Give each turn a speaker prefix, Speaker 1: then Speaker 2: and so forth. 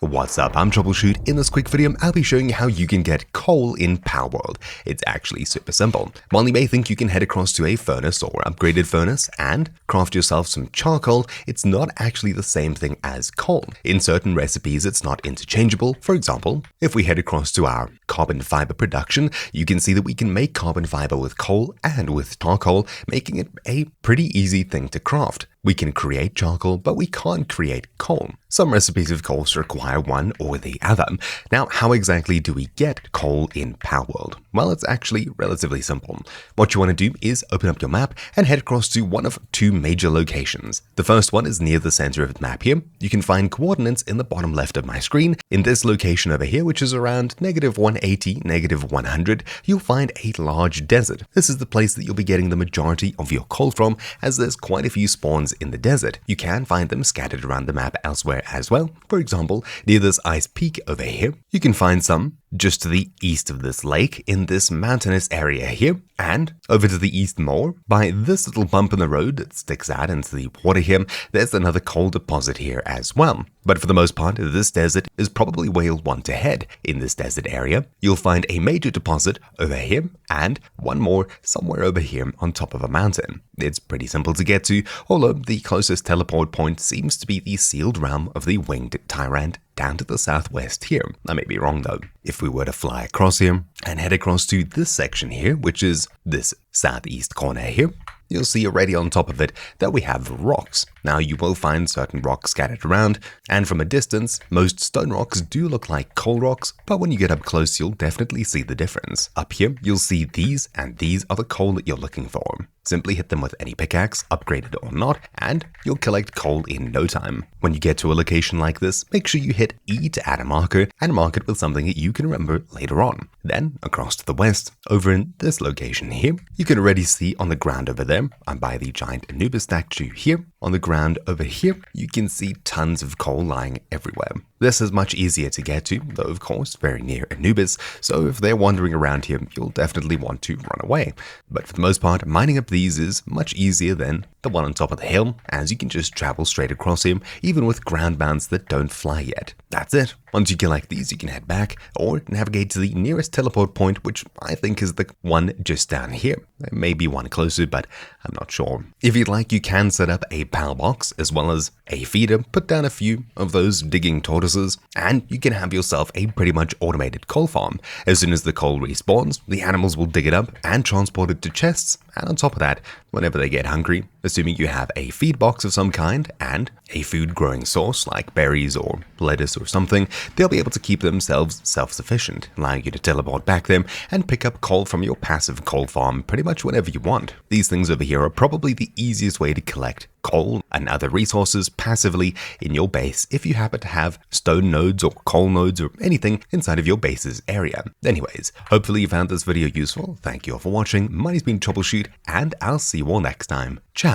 Speaker 1: What's up, I'm Troubleshoot. In this quick video, I'll be showing you how you can get coal in Palworld. It's actually super simple. While you may think you can head across to a furnace or upgraded furnace and craft yourself some charcoal, it's not actually the same thing as coal. In certain recipes, it's not interchangeable. For example, if we head across to our carbon fiber production, you can see that we can make carbon fiber with coal and with charcoal, making it a pretty easy thing to craft. We can create charcoal, but we can't create coal. Some recipes, of course, require one or the other. Now, how exactly do we get coal in Palworld? Well, it's actually relatively simple. What you want to do is open up your map and head across to one of two major locations. The first one is near the center of the map here. You can find coordinates in the bottom left of my screen. In this location over here, which is around -180, -100, you'll find a large desert. This is the place that you'll be getting the majority of your coal from, as there's quite a few spawns in the desert. You can find them scattered around the map elsewhere as well. For example, near this ice peak over here, you can find some just to the east of this lake in this mountainous area here, and over to the east more, by this little bump in the road that sticks out into the water here, there's another coal deposit here as well. But for the most part, this desert is probably where you'll want to head. In this desert area, you'll find a major deposit over here, and one more somewhere over here on top of a mountain. It's pretty simple to get to, although the closest teleport point seems to be the sealed realm of the winged tyrant down to the southwest here. I may be wrong though. If we were to fly across here and head across to this section here, which is this southeast corner here, you'll see already on top of it that we have rocks. Now you will find certain rocks scattered around, and from a distance, most stone rocks do look like coal rocks, but when you get up close, you'll definitely see the difference. Up here, you'll see these, and these are the coal that you're looking for. Simply hit them with any pickaxe, upgraded or not, and you'll collect coal in no time. When you get to a location like this, make sure you hit E to add a marker, and mark it with something that you can remember later on. Then, across to the west, over in this location here, you can already see on the ground over there, I'm by the giant Anubis statue here. On the ground over here, you can see tons of coal lying everywhere. This is much easier to get to, though of course very near Anubis, so if they're wandering around here, you'll definitely want to run away. But for the most part, mining up these is much easier than the one on top of the hill, as you can just travel straight across him, even with ground mounts that don't fly yet. That's it. Once you collect these, you can head back or navigate to the nearest teleport point, which I think is the one just down here. There may be one closer, but I'm not sure. If you'd like, you can set up a PAL box as well as a feeder, put down a few of those digging tortoises, and you can have yourself a pretty much automated coal farm. As soon as the coal respawns, the animals will dig it up and transport it to chests, and on top of that, whenever they get hungry, assuming you have a feed box of some kind and a food growing source like berries or lettuce or something, they'll be able to keep themselves self-sufficient, allowing you to teleport back them and pick up coal from your passive coal farm pretty much whenever you want. These things over here are probably the easiest way to collect coal and other resources passively in your base if you happen to have stone nodes or coal nodes or anything inside of your base's area. Anyways, hopefully you found this video useful. Thank you all for watching. My name's been Troubleshoot, and I'll see you all next time. Ciao.